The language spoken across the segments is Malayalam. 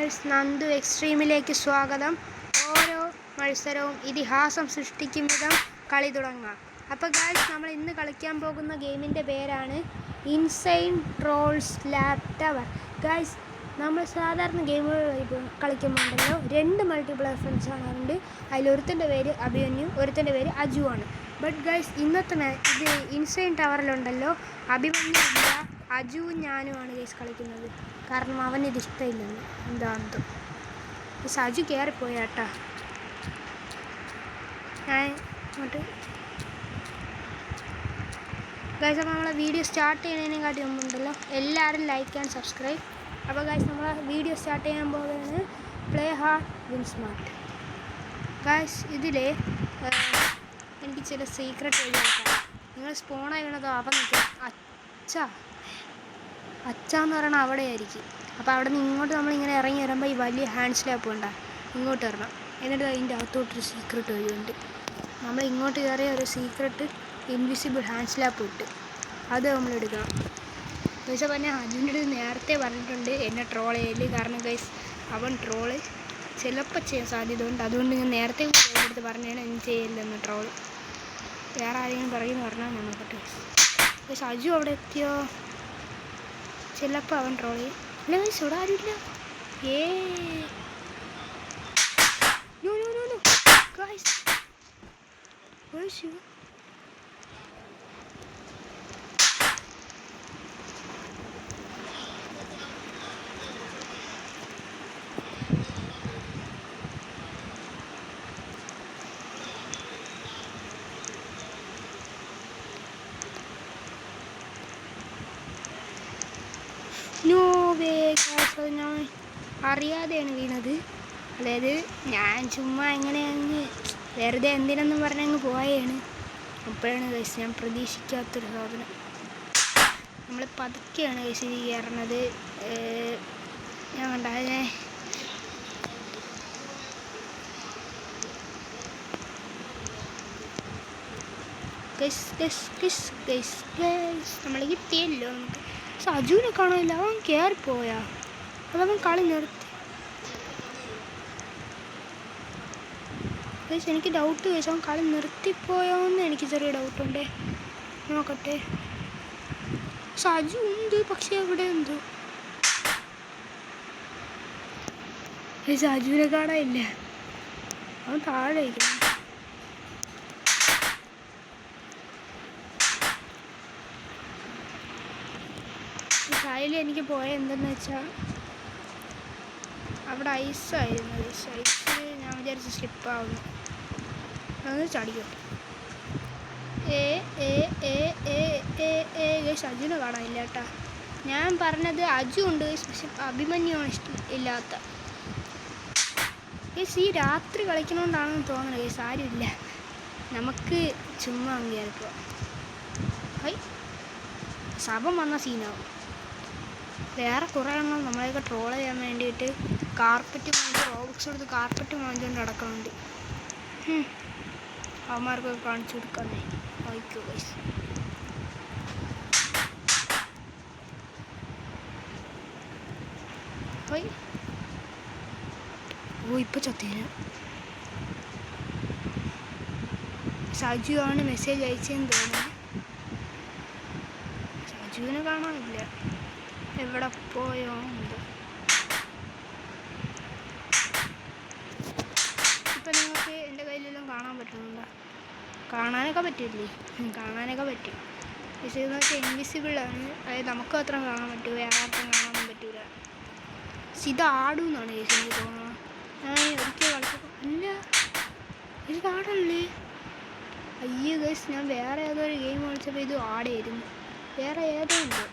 ഗൈസ്, നന്ദു എക്സ്ട്രീമിലേക്ക് സ്വാഗതം. ഓരോ മത്സരവും ഇതിഹാസം സൃഷ്ടിക്കും വിധം കളി തുടങ്ങാം. അപ്പോൾ ഗൈസ്, നമ്മൾ ഇന്ന് കളിക്കാൻ പോകുന്ന ഗെയിമിൻ്റെ പേരാണ് insane trolls lab tower. Guys, നമ്മൾ സാധാരണ ഗെയിമുകൾ കളിക്കുമ്പോണ്ടല്ലോ 2 മൾട്ടിപ്ലെയർ ഫ്രണ്ട്സ് കാണാറുണ്ട്. അതിലൊരുത്തൻ്റെ പേര് അഭിമന്യു, ഒരുത്തൻ്റെ പേര് അജു ആണ്. ബട്ട് ഗൈസ്, ഇന്നത്തെ ഇത് ഇൻസൈൻ ടവറിലുണ്ടല്ലോ അഭിമന്യു ഇല്ല, അജുവും ഞാനുമാണ് ഗൈസ് കളിക്കുന്നത്. കാരണം അവനിത് ഇഷ്ടമില്ലെന്ന് എന്താണെന്തോ. ഗൈസ്, അജു കയറിപ്പോയാട്ടാ. ഞാൻ അങ്ങോട്ട് ഗൈസ്, അപ്പോൾ നമ്മളെ വീഡിയോ സ്റ്റാർട്ട് ചെയ്യുന്നതിനെക്കാട്ടി മുമ്പുണ്ടല്ലോ എല്ലാവരും ലൈക്ക് ആൻഡ് സബ്സ്ക്രൈബ്. അപ്പോൾ ഗൈസ്, നമ്മളെ വീഡിയോ സ്റ്റാർട്ട് ചെയ്യാൻ പോകുന്നത് play hard win smart. Guys, ഇതിൽ എനിക്ക് ചില സീക്രട്ട് എഴുതിയേക്കാം. നിങ്ങൾ സ്പോണായി വീണതോ അപ്പം നിൽക്കാം. അച്ചാന്ന് പറയണത് അവിടെ ആയിരിക്കും. അപ്പോൾ അവിടെ നിന്ന് ഇങ്ങോട്ട് നമ്മളിങ്ങനെ ഇറങ്ങി വരുമ്പോൾ ഈ വലിയ ഹാൻഡ് സ്ലാപ്പ് ഉണ്ടാകും, ഇങ്ങോട്ട് വരണം. എന്നിട്ട് അതിൻ്റെ അകത്തോട്ടൊരു സീക്രട്ട് വഴിയുണ്ട്. നമ്മൾ ഇങ്ങോട്ട് കയറിയ ഒരു സീക്രട്ട് ഇൻവിസിബിൾ ഹാൻഡ് സ്ലാപ്പ് ഇട്ട് അത് നമ്മൾ എടുക്കണം. ഗൈസ്, അപ്പോൾ ഞാൻ അജുവിൻ്റെ അടുത്ത് നേരത്തെ പറഞ്ഞിട്ടുണ്ട് എന്നെ ട്രോൾ ചെയ്യല്. കാരണം ഗൈസ്, അവൻ ട്രോള് ചിലപ്പോൾ ചെയ്യാൻ സാധ്യതയുണ്ട്. അതുകൊണ്ട് ഞാൻ നേരത്തെ എടുത്ത് പറഞ്ഞാണ് എന്നെ ചെയ്യില്ലെന്ന് ട്രോള്. വേറെ ആരെങ്കിലും പറയുമെന്ന് പറഞ്ഞാൽ ഞാൻ നോക്കട്ടെ. ഗൈസ്, അജു അവിടെ എത്തിയോ? ചിലപ്പോൾ അവൻ ട്രോൾ ചെയ്യും. അല്ല ഗൈസ്, ഇവിടെ ആരുമില്ല. ഗൈസ്, ഞാൻ അറിയാതെയാണ് വീണത്. അതായത് ഞാൻ ചുമ്മാ എങ്ങനെ അങ്ങ് വെറുതെ എന്തിനെന്നും പറഞ്ഞങ്ങ് പോയാണ്. അപ്പോഴാണ് ഗൈസ് ഞാൻ പ്രതീക്ഷിക്കാത്തൊരു സാധനം. നമ്മൾ പതുക്കെയാണ് ഗൈസ് ഈ കയറണത്. ഞാൻ കണ്ടേ നമ്മൾ കിട്ടിയല്ലോ നമുക്ക്. പക്ഷെ അജുവിനെ കാണാനില്ല, അവൻ കയറിപ്പോയാ. അതവൻ കളി നിർത്തി. ഗൈസ്, എനിക്ക് ഡൗട്ട് ഗൈസ്, അവൻ കളി നിർത്തിപ്പോയോന്ന് എനിക്ക് ചെറിയ ഡൗട്ടുണ്ട്. നോക്കട്ടെ. പക്ഷെ അജു ഉണ്ട്, പക്ഷെ എവിടെ എന്തോ ഗൈസ്, അജുവിനെ കാണാനില്ല. അവൻ താഴെ ഇരിക്കുന്നു. അതിൽ എനിക്ക് പോയ എന്തെന്ന് വെച്ചാൽ അവിടെ ഐസായിരുന്നു. ഐസ് ഞാൻ വിചാരിച്ച് സ്ലിപ്പാവുന്നു. അതൊന്ന് ചടിക്കും. ഗൈസ്, അജുവിനെ കാണാനില്ല കേട്ടാ. ഞാൻ പറഞ്ഞത് അജു ഉണ്ട് പക്ഷെ അഭിമന്യുവാണ് ഇല്ലാത്ത. ഗൈസ്, ഈ രാത്രി കളിക്കണോണ്ടാണെന്ന് തോന്നണത്. ഗൈസ്, ആരുമില്ല, നമുക്ക് ചുമ്മാ കയറിപ്പോ. ശബം വന്ന സീനാവും. വേറെ കുറേ എണ്ണം നമ്മളെയൊക്കെ ട്രോൾ ചെയ്യാൻ വേണ്ടിയിട്ട് കാർപ്പറ്റ് വാങ്ങിച്ച് റോബക്സ് കൊടുത്ത് കാർപ്പറ്റ് വാങ്ങിച്ചുകൊണ്ട് നടക്കുന്നുണ്ട്. അവന്മാർക്കൊക്കെ കാണിച്ചു കൊടുക്കാന്നേ. വായിക്കോ ഗൈസ്. ഇപ്പോൾ ചത്തേന. സജു ആണ് മെസ്സേജ് അയച്ചതെന്ന് തോന്നുന്നു. സജുവിനെ കാണാനില്ല, എവിടെ പോയോ എന്തോ. ഇപ്പം നിങ്ങൾക്ക് എൻ്റെ കയ്യിലെല്ലാം കാണാൻ പറ്റുന്നുണ്ടോ? കാണാനൊക്കെ പറ്റില്ലേ? കാണാനൊക്കെ പറ്റും. പക്ഷേ ഇതൊക്കെ ഇൻവിസിബിളാണ്. അതായത് നമുക്ക് മാത്രം കാണാൻ പറ്റും, വേറെ ആർക്കും കാണാനൊന്നും പറ്റില്ല. പക്ഷെ ഇത് ആടുമെന്നാണ് എനിക്ക് തോന്നുന്നത്. ഞാൻ ഒരിക്കൽ കളിച്ചപ്പോൾ അല്ല, ഇത് ആടല്ലേ? അയ്യോ ഗൈസ്, ഞാൻ വേറെ ഏതൊരു ഗെയിം കളിച്ചപ്പോൾ ഇത് ആടായിരുന്നു. വേറെ ഏതോ ഉണ്ട്,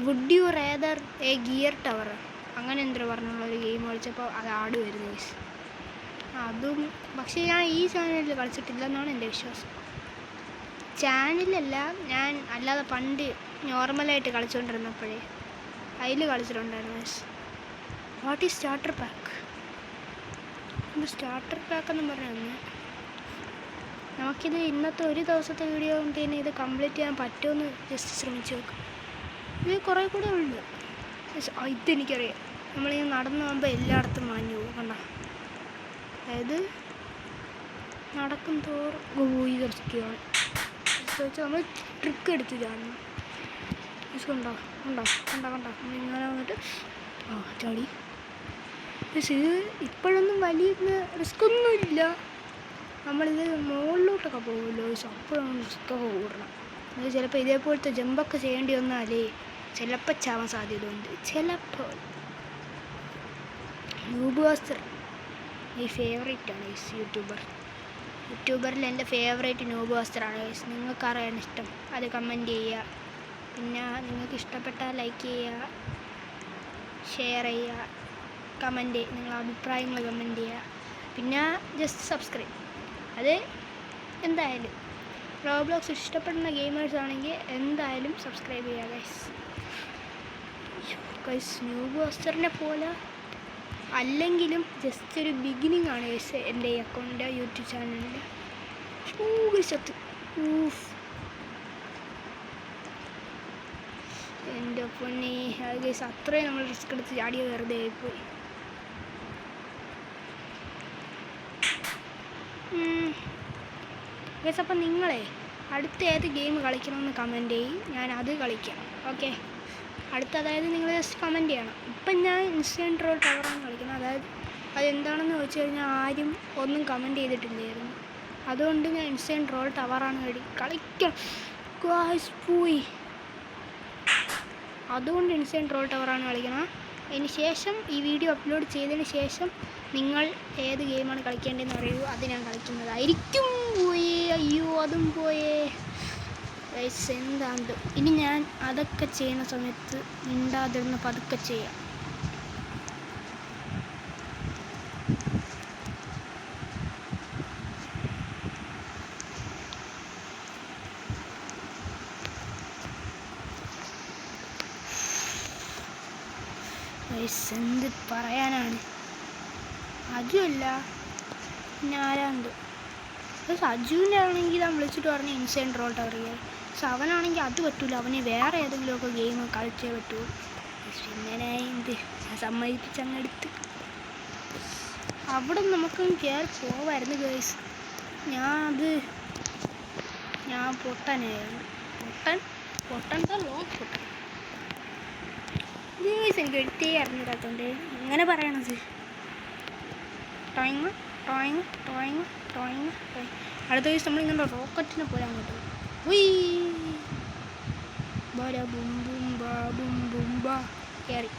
would you rather a gear tower അങ്ങനെ എന്തോ പറഞ്ഞുള്ളൊരു ഗെയിം കളിച്ചപ്പോൾ അത് ആടുമായിരുന്നു ഗൈസ്. അതും പക്ഷേ ഞാൻ ഈ ചാനലിൽ കളിച്ചിട്ടില്ലെന്നാണ് എൻ്റെ വിശ്വാസം. ചാനലല്ല, ഞാൻ അല്ലാതെ പണ്ട് നോർമലായിട്ട് കളിച്ചുകൊണ്ടിരുന്നപ്പോഴേ അതിൽ കളിച്ചിട്ടുണ്ടായിരുന്നു guys. What is starter pack? Starter പാക്കെന്ന് പറഞ്ഞാൽ നമുക്കിത് ഇന്നത്തെ ഒരു ദിവസത്തെ വീഡിയോ കൊണ്ട് തന്നെ ഇത് കംപ്ലീറ്റ് ചെയ്യാൻ പറ്റുമെന്ന് ജസ്റ്റ് ശ്രമിച്ചു നോക്കാം. ഇത് കുറേ കൂടെ ഉണ്ട്. ഇതെനിക്കറിയാം. നമ്മളിങ്ങനെ നടന്നു പോകുമ്പോൾ എല്ലായിടത്തും മാഞ്ഞു പോകും. കണ്ട, അതായത് നടക്കും തോറും പോയി റിസ്ക്കുകയാണ്. വെച്ചാൽ നമ്മൾ ട്രിക്ക് എടുത്ത് ചാടണം. കണ്ടോ കണ്ടോ കണ്ടോ കണ്ടോ നമ്മളിങ്ങനെ വന്നിട്ട് ചാടി. ഇത് ഇപ്പോഴൊന്നും വലിയ റിസ്ക്കൊന്നും ഇല്ല. നമ്മളിത് മുകളിലോട്ടൊക്കെ പോകുമല്ലോ, അപ്പോഴാണ് റിസ്ക്കൊക്കെ കൂടണം. അത് ചിലപ്പോൾ ഇതേപോലത്തെ ജമ്പൊക്കെ ചെയ്യേണ്ടി വന്നാലേ ചിലപ്പോൾ ചാവാൻ സാധ്യതയുണ്ട്. ചിലപ്പോൾ നൂബ് മാസ്റ്റർ ഈ ഫേവറേറ്റാണ് ഗൈസ്. യൂട്യൂബറിൽ എൻ്റെ ഫേവറേറ്റ് നൂബ് മാസ്റ്ററാണ് ഗൈസ്. നിങ്ങൾക്ക് അറിയാൻ ഇഷ്ടം അത് കമൻറ്റ് ചെയ്യുക. പിന്നെ നിങ്ങൾക്ക് ഇഷ്ടപ്പെട്ടാൽ ലൈക്ക് ചെയ്യുക, ഷെയർ ചെയ്യുക, കമൻറ്റ് നിങ്ങളുടെ അഭിപ്രായങ്ങൾ കമൻറ്റ് ചെയ്യുക. പിന്നെ ജസ്റ്റ് സബ്സ്ക്രൈബ്. അത് എന്തായാലും റോബ്ലോക്സ് ഇഷ്ടപ്പെടുന്ന ഗെയിമേഴ്സ് ആണെങ്കിൽ എന്തായാലും സബ്സ്ക്രൈബ് ചെയ്യുക ഗൈസ്. നൂബ് മാസ്റ്ററിനെ പോലെ അല്ലെങ്കിലും ജസ്റ്റ് ഒരു ബിഗിനിങ് ആണ് ഗൈസ് എൻ്റെ ഈ അക്കൗണ്ട് യൂട്യൂബ് ചാനലിൻ്റെ. എൻ്റെ പൊന്നെ അത് ഗൈസ് അത്രയും നമ്മൾ റിസ്ക് എടുത്ത് ചാടിയ വെറുതെ ആയിപ്പോയി. ഗൈസ് അപ്പം നിങ്ങളെ അടുത്ത ഏത് ഗെയിം കളിക്കണമെന്ന് കമൻറ്റ് ചെയ്യും, ഞാൻ അത് കളിക്കാം. ഓക്കെ, അതായത് നിങ്ങൾ ജസ്റ്റ് കമൻറ്റ് ചെയ്യണം. ഇപ്പം ഞാൻ ഇൻസ്റ്റൻറ്റ് റോൾ ടവറാണ് കളിക്കുന്നത്. അതായത് അതെന്താണെന്ന് ചോദിച്ചു കഴിഞ്ഞാൽ ആരും ഒന്നും കമൻറ്റ് ചെയ്തിട്ടില്ലായിരുന്നു. അതുകൊണ്ട് ഞാൻ ഇൻസ്റ്റൻറ്റ് റോൾ ടവറാണ് കളിക്കാം. പോയി അതുകൊണ്ട് ഇൻസ്റ്റൻറ്റ് റോൾ ടവറാണ് കളിക്കണം. അതിന് ശേഷം ഈ വീഡിയോ അപ്ലോഡ് ചെയ്തതിന് ശേഷം നിങ്ങൾ ഏത് ഗെയിമാണ് കളിക്കേണ്ടതെന്ന് പറയൂ, അത് ഞാൻ കളിക്കുന്നതായിരിക്കും. പോയേ, അയ്യോ അതും പോയേ ഗൈസ്. എന്താണ്ട് ഇനി ഞാൻ അതൊക്കെ ചെയ്യുന്ന സമയത്ത് മിണ്ടാതിരുന്ന് പതുക്കെ ചെയ്യാം. എന്ത് പറയാനാണ്, അതുമല്ല പിന്നെ ആരാണ്ട് സജുവിൻ്റെ ആണെങ്കിൽ ഞാൻ വിളിച്ചിട്ട് പറഞ്ഞ ഇൻസ്റ്റൻറ്റ് റോൾ ടവർ ചെയ്യാൻ. പക്ഷെ അവനാണെങ്കിൽ അത് പറ്റില്ല, അവന് വേറെ ഏതെങ്കിലുമൊക്കെ ഗെയിം കളിച്ചേ പറ്റുള്ളൂ. ഇങ്ങനെ എന്ത് സമ്മതിപ്പിച്ചങ്ങെടുത്ത് അവിടെ നമുക്ക് കയറി പോവായിരുന്നു ഗേഴ്സ്. ഞാൻ പൊട്ടനായിരുന്നു. പൊട്ടൻ ഗേഴ്സ് എനിക്ക് എടുത്തേ അറിഞ്ഞിടാത്തോണ്ട് എങ്ങനെ പറയണത്. ടോയിങ് അടുത്ത ദിവസം നമ്മളിങ്ങനെ റോക്കറ്റിനെ പോലെ അങ്ങോട്ട് കയറി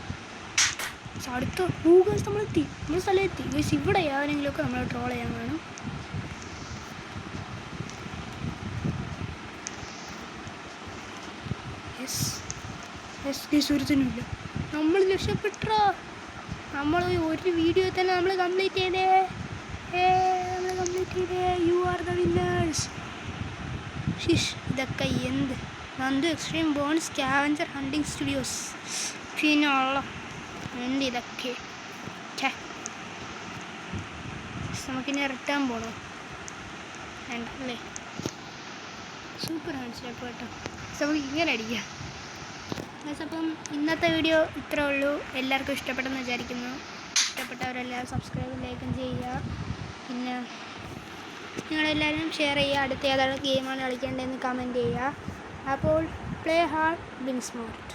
അടുത്ത ഗേഴ്സ് നമ്മളെത്തി, നമ്മൾ സ്ഥലമെത്തി ഗേഴ്സ്. ഇവിടെ ആരെങ്കിലുമൊക്കെ നമ്മൾ ട്രോൾ ചെയ്യാൻ കാണും. ഒരുത്തനുമില്ല, നമ്മൾ രക്ഷപ്പെട്ടോ. നമ്മൾ ഒരു വീഡിയോ തന്നെ നമ്മൾ കംപ്ലീറ്റ് ചെയ്തേ. You are the winners. ഇതൊക്കെ എന്ത് Nandu extreme bone scavenger hunting studios പിന്നുള്ള എന്ത് ഇതൊക്കെ. നമുക്കിനി റിട്ടേൺ പോകണോ? വേണ്ട അല്ലേ? സൂപ്പറാണ് സ്റ്റെപ്പ് കേട്ടോ. നമുക്ക് ഇങ്ങനെ അടിക്കാം. അപ്പം ഇന്നത്തെ വീഡിയോ ഇത്രേ ഉള്ളൂ. എല്ലാവർക്കും ഇഷ്ടപ്പെട്ടെന്ന് വിചാരിക്കുന്നു. ഇഷ്ടപ്പെട്ടവരെല്ലാം സബ്സ്ക്രൈബും ലൈക്കും ചെയ്യുക. പിന്നെ നിങ്ങളെല്ലാവരും ഷെയർ ചെയ്യുക. അടുത്ത ഏതാണ് ഗെയിമാണ് കളിക്കേണ്ടതെന്ന് കമൻറ്റ് ചെയ്യുക. അപ്പോൾ പ്ലേ ഹാർഡ് വിൻ സ്മാർട്ട്.